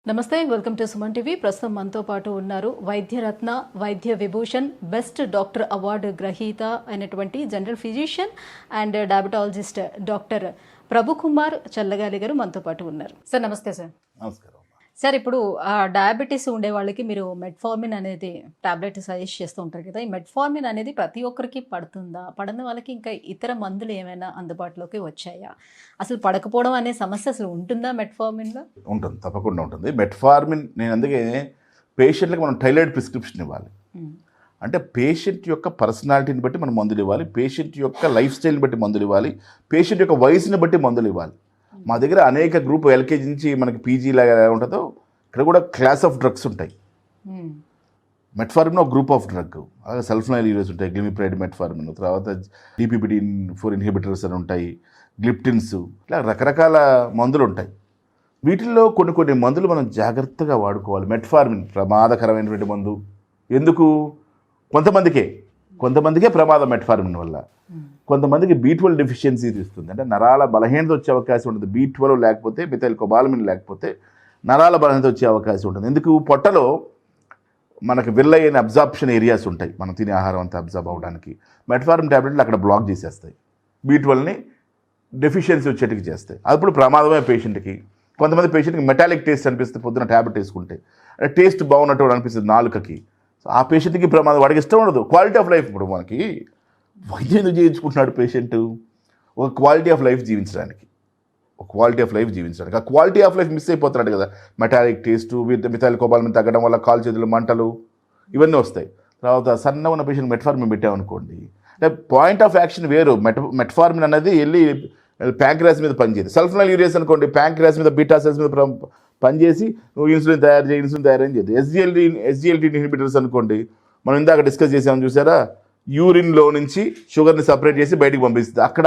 నమస్తే, welcome to Suman TV. ప్రస్తుతం మనతో పాటు ఉన్నారు వైద్యరత్న, వైద్య విభూషణ్ బెస్ట్ డాక్టర్ అవార్డు గ్రహీత అయినటువంటి general physician and diabetologist doctor Prabhu Kumar Challagali గారు మనతో పాటు ఉన్నారు. సార్ నమస్తే. సార్ నమస్కారం. సార్, ఇప్పుడు డయాబెటీస్ ఉండే వాళ్ళకి మీరు మెట్ఫార్మిన్ అనేది టాబ్లెట్ సజెస్ట్ చేస్తూ ఉంటారు కదా. ఈ మెట్ఫార్మిన్ అనేది ప్రతి ఒక్కరికి పడుతుందా? పడని వాళ్ళకి ఇంకా ఇతర మందులు ఏమైనా అందుబాటులోకి వచ్చాయా? అసలు పడకపోవడం అనే సమస్య అసలు ఉంటుందా మెట్ఫార్మిన్లో? ఉంటుంది, తప్పకుండా ఉంటుంది. మెట్ఫార్మిన్ నేను అందుకే పేషెంట్లకు మనం టైలర్డ్ ప్రిస్క్రిప్షన్ ఇవ్వాలి. అంటే పేషెంట్ యొక్క పర్సనాలిటీని బట్టి మనం మందులు ఇవ్వాలి, పేషెంట్ యొక్క లైఫ్ స్టైల్ని బట్టి మందులు ఇవ్వాలి, పేషెంట్ యొక్క వయసుని బట్టి మందులు ఇవ్వాలి. మా దగ్గర అనేక గ్రూప్ ఎల్కేజీ నుంచి మనకి పీజీ లాగా ఉంటుందో ఇక్కడ కూడా క్లాస్ ఆఫ్ డ్రగ్స్ ఉంటాయి. మెట్ఫార్మిన్ ఒక గ్రూప్ ఆఫ్ డ్రగ్, అలాగే సల్ఫనైల్ యూరేస్ ఉంటాయి, గ్లిమిప్రైడ్ మెట్ఫార్మిన్, తర్వాత DPPD-4 ఇన్హిబిటర్స్ అని ఉంటాయి, గ్లిప్టిన్స్, ఇలా రకరకాల మందులు ఉంటాయి. వీటిల్లో కొన్ని మందులు మనం జాగ్రత్తగా వాడుకోవాలి. మెట్ఫార్మిన్ ప్రమాదకరమైనటువంటి మందు. ఎందుకు? కొంతమందికే ప్రమాదం మెట్ఫార్మిన్ వల్ల. కొంతమందికి B12 డెఫిషియన్సీ ఇస్తుంది, అంటే నరాల బలహీనత వచ్చే అవకాశం ఉంటుంది. B12 లేకపోతే, మిథైల్ కోబాలమిన్ లేకపోతే నరాల బలహీనత వచ్చే అవకాశం ఉంటుంది. ఎందుకు? పొట్టలో మనకి విల్లైన అబ్జార్ప్షన్ ఏరియాస్ ఉంటాయి, మనం తినే ఆహారం అంతా అబ్జార్బ్ అవ్వడానికి. మెట్ఫార్మిన్ ట్యాబ్లెట్లు అక్కడ బ్లాక్ చేసేస్తాయి, B12ని డెఫిషియన్సీ వచ్చేటికి చేస్తాయి. అప్పుడు ప్రమాదమే పేషెంట్కి. కొంతమంది పేషెంట్కి మెటాలిక్ టేస్ట్ అనిపిస్తుంది పొద్దున ట్యాబ్లెట్ వేసుకుంటే, అంటే టేస్ట్ బాగున్నట్టు అనిపిస్తుంది నాలుకకి. ఆ పేషెంట్కి ప్రమాదం, వాడికి ఇష్టం ఉండదు. క్వాలిటీ ఆఫ్ లైఫ్, ఇప్పుడు మనకి వైద్యం ఎందుకు చేయించుకుంటున్నాడు పేషెంట్? ఒక క్వాలిటీ ఆఫ్ లైఫ్ జీవించడానికి, ఆ క్వాలిటీ ఆఫ్ లైఫ్ మిస్ అయిపోతున్నాడు కదా. మెటాలిక్ టేస్టు, మిథైల్ కోబాలమిన్ తగ్గడం వల్ల కాలు చేతులు మంటలు ఇవన్నీ వస్తాయి. తర్వాత సన్నగా ఉన్న పేషెంట్ మెట్ఫార్మిన్ పెట్టామనుకోండి, అంటే పాయింట్ ఆఫ్ యాక్షన్ వేరు. మెట్ఫార్మిన్ అనేది వెళ్ళి ప్యాంక్రాస్ మీద పనిచేయదు. సల్ఫనైల్ యూరేస్ అనుకోండి, ప్యాంక్రాస్ మీద, బీటా సెల్స్ మీద పనిచేసి నువ్వు ఇన్సులిన్ తయారని చేయదు. SGLT ఇన్హిబిటర్స్ అనుకోండి, మనం ఇందాక డిస్కస్ చేసామని చూసారా, యూరిన్లో నుంచి షుగర్ని సపరేట్ చేసి బయటికి పంపిస్తుంది. అక్కడ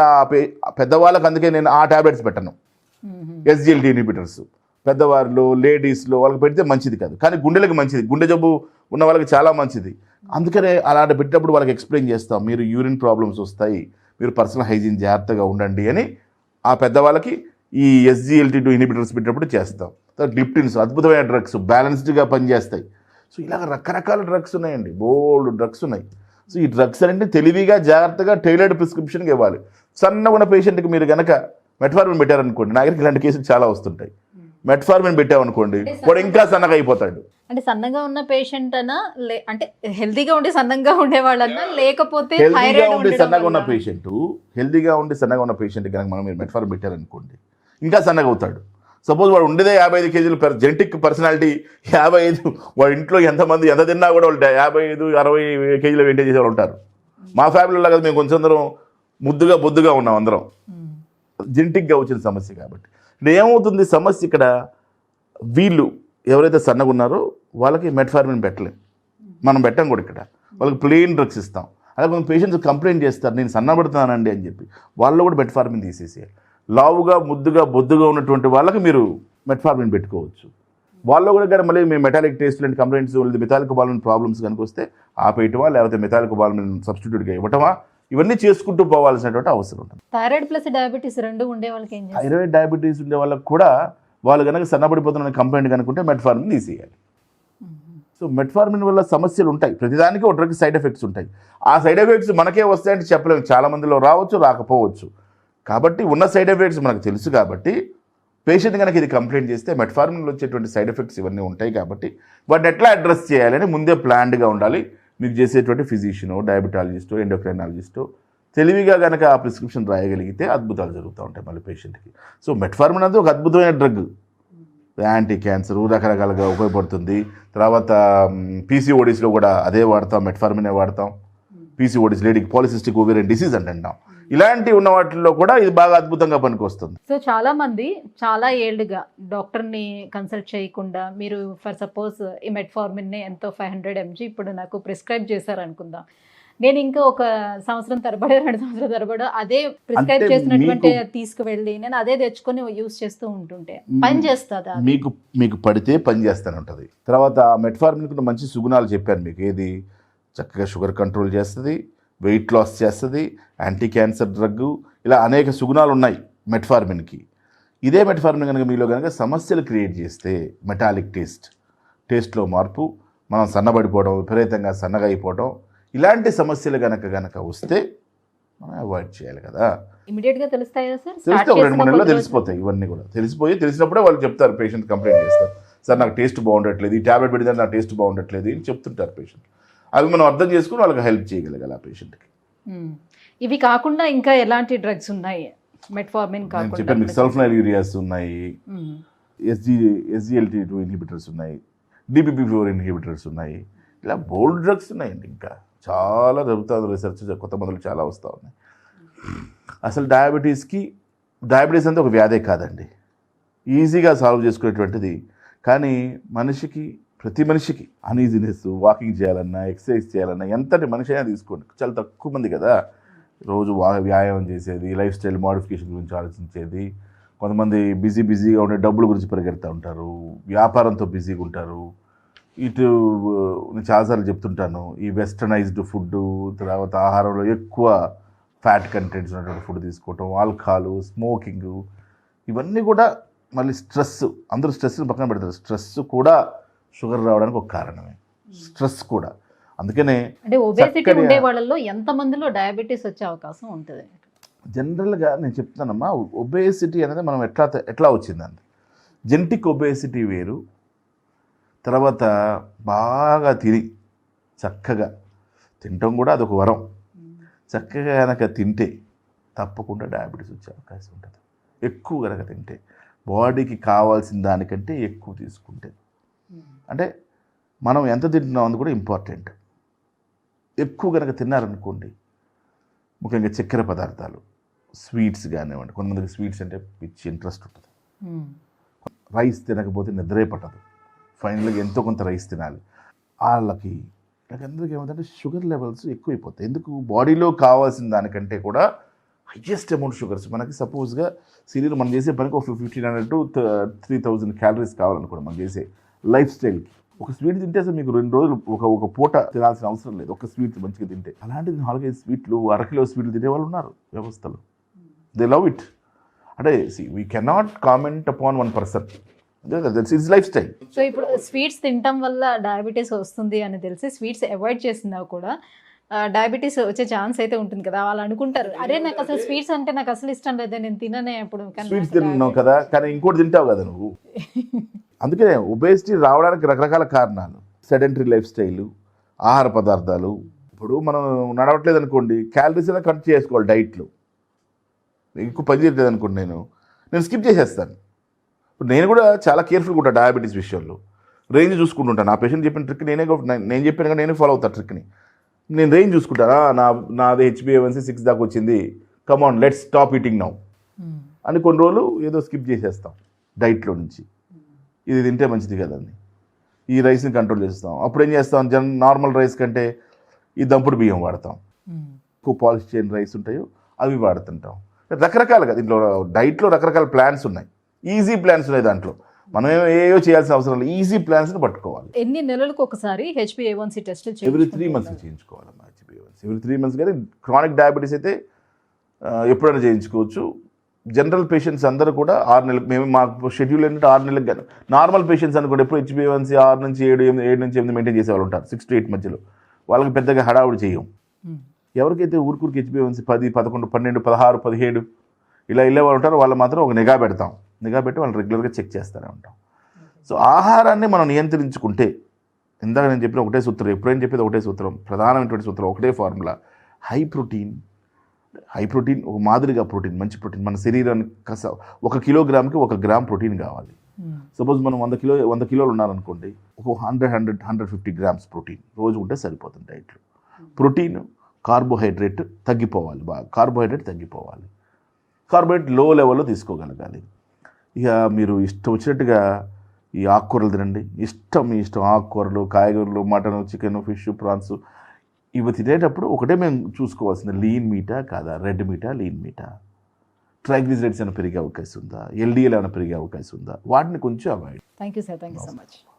పెద్దవాళ్ళకి అందుకే నేను ఆ ట్యాబ్లెట్స్ పెట్టను. SGLT ఇన్హిబిటర్స్ పెద్దవాళ్ళు, లేడీస్లో వాళ్ళకి పెడితే మంచిది కాదు, కానీ గుండెలకు మంచిది, గుండె జబ్బు ఉన్న వాళ్ళకి చాలా మంచిది. అందుకనే అలాంటి పెట్టినప్పుడు వాళ్ళకి ఎక్స్ప్లెయిన్ చేస్తాం, మీరు యూరిన్ ప్రాబ్లమ్స్ వస్తాయి, మీరు పర్సనల్ హైజీన్ జాగ్రత్తగా ఉండండి అని. ఆ పెద్దవాళ్ళకి ఈ SGLT2 ఇన్హిబిటర్స్ పెట్టినప్పుడు చేస్తాం. గ్లిప్టిన్స్ అద్భుతమైన డ్రగ్స్, బ్యాలెన్స్డ్గా పనిచేస్తాయి. సో ఇలాగ రకరకాల డ్రగ్స్ ఉన్నాయండి, బోల్డ్ డ్రగ్స్ ఉన్నాయి. సో ఈ డ్రగ్స్ అంటే తెలివిగా, జాగ్రత్తగా టైలర్డ్ ప్రిస్క్రిప్షన్కి ఇవ్వాలి. సన్నగా ఉన్న పేషెంట్కి మీరు కనుక మెట్ఫార్మిన్ పెట్టారనుకోండి, నా దగ్గరికి ఇలాంటి కేసులు చాలా వస్తుంటాయి. మెట్ఫార్మిన్ పెట్టామనుకోండి, వాడు ఇంకా సన్నగా అయిపోతాడు. అంటే సన్నగా ఉన్న పేషెంట్ అన్నా, అంటే హెల్దీగా ఉండి సన్నగా ఉండే వాళ్ళన్నా, లేకపోతే హెల్దీగా ఉండి సన్నగా ఉన్న పేషెంట్ కనుక మనం మీరు మెట్ఫార్మిన్ పెట్టారనుకోండి, ఇంకా సన్నగా అవుతాడు. సపోజ్ వాడు ఉండేదే 55 కేజీలు, జెనెటిక్ పర్సనాలిటీ 55, వాడు ఇంట్లో ఎంతమంది ఎంత తిన్నా కూడా వాళ్ళు 55-60 కేజీలు మెయింటైన్ చేసే వాళ్ళు ఉంటారు. మా ఫ్యామిలీలో కదా మేము కొంచెం అందరం బొద్దుగా ఉన్నాం అందరం, జెనెటిక్గా వచ్చిన సమస్య. కాబట్టి ఇక్కడ ఏమవుతుంది సమస్య, ఇక్కడ వీళ్ళు ఎవరైతే సన్నగా ఉన్నారో వాళ్ళకి మెట్ఫార్మిన్ పెట్టలేం, మనం పెట్టాం కూడా. ఇక్కడ వాళ్ళకి ప్లెయిన్ డ్రగ్స్ ఇస్తాం. అలాగే కొంత పేషెంట్స్ కంప్లైంట్ చేస్తారు, నేను సన్నబడుతున్నానండి అని చెప్పి, వాళ్ళు కూడా మెట్ఫార్మిన్ తీసేసేయాలి. లావుగా, బొద్దుగా ఉన్నటువంటి వాళ్ళకి మీరు మెట్ఫార్మిన్ పెట్టుకోవచ్చు. వాళ్ళు కూడా కానీ మళ్ళీ మీ మెటాలిక్ టేస్ట్ లాంటి కంప్లైంట్స్, మిథైల్ కోబాలమిన్ ప్రాబ్లమ్స్ కనుక వస్తే ఆపేయటమా, లేకపోతే మిథైల్ కోబాలమిన్ సబ్స్టిట్యూట్గా ఇవ్వటమా, ఇవన్నీ చేసుకుంటూ పోవాల్సినటువంటి అవసరం ఉంటుంది. థైరాయిడ్ ప్లస్ డయాబెటీస్ రెండు ఉండే వాళ్ళకి ఏం చేయాలి? థైరాయిడ్ డయాబెటీస్ ఉండే వాళ్ళకి కూడా వాళ్ళు కనుక సన్నబడిపోతున్న కంప్లైంట్ కనుకుంటే మెట్ఫార్మిన్ తీసేయాలి. సో మెట్ఫార్మిన్ వల్ల సమస్యలు ఉంటాయి, ప్రతిదానికి ఒక డ్రగ్ సైడ్ ఎఫెక్ట్స్ ఉంటాయి. ఆ సైడ్ ఎఫెక్ట్స్ మనకే వస్తాయంటే చెప్పలేము, చాలా మందిలో రావచ్చు, రాకపోవచ్చు. కాబట్టి ఉన్న సైడ్ ఎఫెక్ట్స్ మనకు తెలుసు. కాబట్టి పేషెంట్ కనుక ఇది కంప్లైంట్ చేస్తే మెట్ఫార్మిన్లో వచ్చేటువంటి సైడ్ ఎఫెక్ట్స్ ఇవన్నీ ఉంటాయి. కాబట్టి వాటిని ఎట్లా అడ్రస్ చేయాలని ముందే ప్లాన్డ్గా ఉండాలి. మీరు చేసేటువంటి ఫిజిషియనో, డయాబెటాలజిస్టో, ఎండోక్రైనాలజిస్టో తెలివిగా కనుక ఆ ప్రిస్క్రిప్షన్ రాయగలిగితే అద్భుతాలు జరుగుతూ ఉంటాయి మళ్ళీ పేషెంట్కి. సో మెట్ఫార్మిన్ అనేది ఒక అద్భుతమైన డ్రగ్, యాంటీ క్యాన్సర్ రకరకాలుగా ఉపయోగపడుతుంది. తర్వాత PCODస్లో కూడా అదే వాడతాం, మెట్ఫార్మినే వాడతాం. PCODs, లేడీకి పాలిసిస్టిక్ ఓవేరియన్ డిసీజ్ అంటాం. ఇలాంటి ఉన్న వాటిల్లో కూడా ఇది బాగా అద్భుతంగా పనికొస్తుంది. సో చాలా మంది చాలా ఏళ్ళుగా డాక్టర్ని కన్సల్ట్ చేయకుండా, మీరు ఫర్ సపోజ్ ఈ మెట్ఫార్మిన్ని ఎంతో 500 mg ఇప్పుడు నాకు ప్రిస్క్రైబ్ చేశారు అనుకుందాం, నేను ఇంకా ఒక సంవత్సరం తరబడి 2 సంవత్సరాల తరబడి అదే ప్రిస్క్రైబ్ చేసినటువంటి తీసుకువెళ్ళి నేను అదే తెచ్చుకొని యూజ్ చేస్తూ ఉంటుంటే పని చేస్తుందా? మీకు పడితే పని చేస్తూనే ఉంటుంది. తర్వాత మెట్ఫార్మిన్ మంచి సుగుణాలు చెప్పాను మీకు. ఏది? చక్కగా షుగర్ కంట్రోల్ చేస్తుంది, వెయిట్ లాస్ చేస్తుంది, యాంటీ క్యాన్సర్ డ్రగ్, ఇలా అనేక సుగుణాలు ఉన్నాయి మెట్ఫార్మిన్కి. ఇదే మెట్ఫార్మిన్ కనుక మీలో కనుక సమస్యలు క్రియేట్ చేస్తే, మెటాలిక్ టేస్ట్లో మార్పు, మనం సన్నబడిపోవడం, విపరీతంగా సన్నగా అయిపోవడం, ఇలాంటి సమస్యలు కనుక వస్తే మనం అవాయిడ్ చేయాలి కదా. ఇమీడియట్ గా తెలుస్తాయా సార్? తెలిస్తే ఒక 2-3 నెలల్లో తెలిసిపోతాయి. ఇవన్నీ కూడా తెలిసినప్పుడే వాళ్ళు చెప్తారు, పేషెంట్ కంప్లైంట్ చేస్తారు, సార్ నాకు టేస్ట్ బాగుండట్లేదు, ఈ ట్యాబ్లెట్ పెడితే నాకు టేస్ట్ బాగుండట్లేదు అని చెప్తుంటారు పేషెంట్. అవి మనం అర్థం చేసుకుని వాళ్ళకి హెల్ప్ చేయగలగాలి ఆ పేషెంట్కి. ఇవి కాకుండా ఇంకా ఎలాంటి డ్రగ్స్ ఉన్నాయి మెట్ఫార్మిన్ నేను కాకుండా? చెప్పాను మీకు, సల్ఫనైల్ యూరియాస్ ఉన్నాయి, SGLT2 ఇన్హిబిటర్స్ ఉన్నాయి, DPP-4 ఇన్హిబిటర్స్ ఉన్నాయి, ఇలా బోల్డ్ డ్రగ్స్ ఉన్నాయండి. ఇంకా చాలా జరుగుతుంది రీసెర్చ్, కొత్త మందులు చాలా వస్తూ ఉన్నాయి. అసలు డయాబెటీస్ అంటే ఒక వ్యాధే కాదండి, ఈజీగా సాల్వ్ చేసుకునేటువంటిది. కానీ ప్రతి మనిషికి అన్ఈజీనెస్, వాకింగ్ చేయాలన్నా, ఎక్సర్సైజ్ చేయాలన్నా, ఎంతటి మనిషి అయినా తీసుకోండి, చాలా తక్కువ మంది కదా రోజు వ్యాయామం చేసేది, లైఫ్ స్టైల్ మోడిఫికేషన్ గురించి ఆలోచించేది. కొంతమంది బిజీగా ఉండే డబ్బుల గురించి పరిగెడుతూ ఉంటారు, వ్యాపారంతో బిజీగా ఉంటారు. నేను చాలాసార్లు చెప్తుంటాను, ఈ వెస్టర్నైజ్డ్ ఫుడ్, తర్వాత ఆహారంలో ఎక్కువ ఫ్యాట్ కంటెంట్స్ ఉన్నటువంటి ఫుడ్ తీసుకోవటం, ఆల్కహాల్, స్మోకింగ్, ఇవన్నీ కూడా మళ్ళీ స్ట్రెస్. అందరూ స్ట్రెస్ని పక్కన పెడతారు, స్ట్రెస్ కూడా షుగర్ రావడానికి ఒక కారణమే, స్ట్రెస్ కూడా. అందుకనే అంటే ఒబేసిటీ ఉండే వాళ్ళలో ఎంత మందిలో డయాబెటీస్ వచ్చే అవకాశం ఉంటుంది? జనరల్గా నేను చెప్తున్నానమ్మా, ఒబేసిటీ అనేది మనం ఎట్లా వచ్చిందండి, జెనెటిక్ ఒబేసిటీ వేరు, తర్వాత బాగా చక్కగా తినటం కూడా అదొక వరం. చక్కగా కనుక తింటే తప్పకుండా డయాబెటీస్ వచ్చే అవకాశం ఉంటుంది. ఎక్కువ కనుక తింటే, బాడీకి కావాల్సిన దానికంటే ఎక్కువ తీసుకుంటే, అంటే మనం ఎంత తింటున్నాం అది కూడా ఇంపార్టెంట్. ఎక్కువ కనుక తిన్నారనుకోండి, ముఖ్యంగా చక్కెర పదార్థాలు, స్వీట్స్ కానివ్వండి, కొంతమందికి స్వీట్స్ అంటే పిచ్చి ఇంట్రెస్ట్ ఉంటుంది, రైస్ తినకపోతే నిద్రే పట్టదు, ఫైనల్గా ఎంతో కొంత రైస్ తినాలి. వాళ్ళకి అందరికీ ఏమవుతుందంటే షుగర్ లెవెల్స్ ఎక్కువైపోతాయి. ఎందుకు? బాడీలో కావాల్సిన దానికంటే కూడా హైయెస్ట్ అమౌంట్ షుగర్స్. మనకి సపోజ్గా శరీరం మనం చేసే పనికి ఒక 1500 to 3000 క్యాలరీస్ కావాలనుకోండి మనం చేసే లైఫ్ స్టైల్కి. ఒక స్వీట్ తింటే అసలు మీకు 2 రోజులు ఒక పూట తినాల్సిన అవసరం లేదు, ఒక స్వీట్ మంచిగా తింటే. అలాంటిది 4-5 స్వీట్లు, అరకిలో స్వీట్లు తినే వాళ్ళు ఉన్నారు వ్యవస్థలో. They love it. అంటే we cannot comment upon one person, that's his life style. So ఇప్పుడు స్వీట్స్ తినటం వల్ల డయాబెటీస్ వస్తుంది అని తెలిసి స్వీట్స్ అవాయిడ్ చేసినా కూడా డయాబెటీస్ వచ్చే ఛాన్స్ అయితే ఉంటుంది కదా. వాళ్ళు అనుకుంటారు, అరే నాకు అసలు స్వీట్స్ అంటే నాకు అసలు ఇష్టం లేదు, నేను తిననే. ఇప్పుడు స్వీట్స్ తిన్నావు కదా, కానీ ఇంకోటి తింటావు కదా నువ్వు. అందుకనే ఒబేసిటీ రావడానికి రకరకాల కారణాలు, సెడెంటరీ లైఫ్ స్టైల్, ఆహార పదార్థాలు. ఇప్పుడు మనం నడవట్లేదు అనుకోండి, క్యాలరీస్ అయినా కట్ చేసుకోవాలి డైట్లో. ఎక్కువ పని చేయట్లేదు అనుకోండి, నేను స్కిప్ చేసేస్తాను. ఇప్పుడు నేను కూడా చాలా కేర్ఫుల్గా ఉంటాను డయాబెటీస్ విషయంలో, రేంజ్ చూసుకుంటుంటాను. నా పేషెంట్ చెప్పిన ట్రిక్ నేను చెప్పిన నేనే ఫాలో అవుతాను ట్రిక్ని. నేను రేంజ్ చూసుకుంటానా, నాది HbA1c 6 దాకా వచ్చింది, come on let's stop eating now అని కొన్ని రోజులు ఏదో స్కిప్ చేసేస్తాం డైట్లో నుంచి. ఇది తింటే మంచిది కదండి, ఈ రైస్ని కంట్రోల్ చేస్తాం. అప్పుడు ఏం చేస్తాం, నార్మల్ రైస్ కంటే ఈ దంపుడు బియ్యం వాడతాం, ఎక్కువ పాలిష్ చేయని రైస్ ఉంటాయో అవి వాడుతుంటాం. రకరకాలుగా దీంట్లో డైట్లో రకరకాల ప్లాన్స్ ఉన్నాయి, ఈజీ ప్లాన్స్ ఉన్నాయి. దాంట్లో మనం ఏవో చేయాల్సిన అవసరం లేదు, ఈజీ ప్లాన్స్ని పట్టుకోవాలి. ఎన్ని నెలలకు ఒకసారి HbA1c test every 3 months చేయించుకోవాలమ్మా HbA1c. Every 3 months. కానీ క్రానిక్ డయాబెటీస్ అయితే ఎప్పుడైనా చేయించుకోవచ్చు. జనరల్ పేషెంట్స్ అందరూ కూడా 6 నెలలకు, మేము మాకు షెడ్యూల్ ఏంటంటే 6 నెలలకు. కానీ నార్మల్ పేషెంట్స్ అనుకోండి, ఎప్పుడు HbA1c 6 నుంచి 7 నుంచి 8 మెయింటైన్ చేసే వాళ్ళు ఉంటారు, 6 to 8 మధ్యలో. వాళ్ళకి పెద్దగా హడావుడి చేయం. ఎవరికైతే ఊరికి HbA1c 10, 11, 12, 16, 17 ఇలా వాళ్ళు ఉంటారో వాళ్ళు మాత్రం ఒక నిఘా పెట్టి వాళ్ళు రెగ్యులర్గా చెక్ చేస్తూనే ఉంటాం. సో ఆహారాన్ని మనం నియంత్రించుకుంటే, ఇందాక నేను చెప్పిన ఒకటే సూత్రం, ఎప్పుడైనా చెప్పేది ఒకటే సూత్రం, ప్రధానమైనటువంటి సూత్రం, ఒకటే ఫార్ములా, హై ప్రోటీన్, ఒక మాదిరిగా ప్రోటీన్, మంచి ప్రోటీన్. మన శరీరానికి 1 కిలోగ్రామ్కి 1 గ్రామ్ ప్రోటీన్ కావాలి. సపోజ్ మనం 100 కిలోలు ఉన్నారనుకోండి, ఒక 150 గ్రామ్స్ ప్రోటీన్ రోజు ఉంటే సరిపోతుంది డైట్లో. ప్రోటీన్, కార్బోహైడ్రేట్ తగ్గిపోవాలి, కార్బోహైడ్రేట్ లో లెవెల్లో తీసుకోగలగాలి. ఇక మీరు ఇష్టం వచ్చినట్టుగా ఈ ఆకుకూరలు తినండి, మీ ఇష్టం ఆకుకూరలు, కాయగూరలు, మటన్, చికెన్, ఫిష్, ప్రాన్స్, ఇవి తినేటప్పుడు ఒకటే మేము చూసుకోవాల్సింది, లీన్ మీటా కాదా, red meetha, lean meetha, triglycerides ఏమైనా పెరిగే అవకాశం ఉందా, LDL ఏమైనా పెరిగే అవకాశం ఉందా, వాటిని కొంచెం avoid. Thank you sir, thank you so much.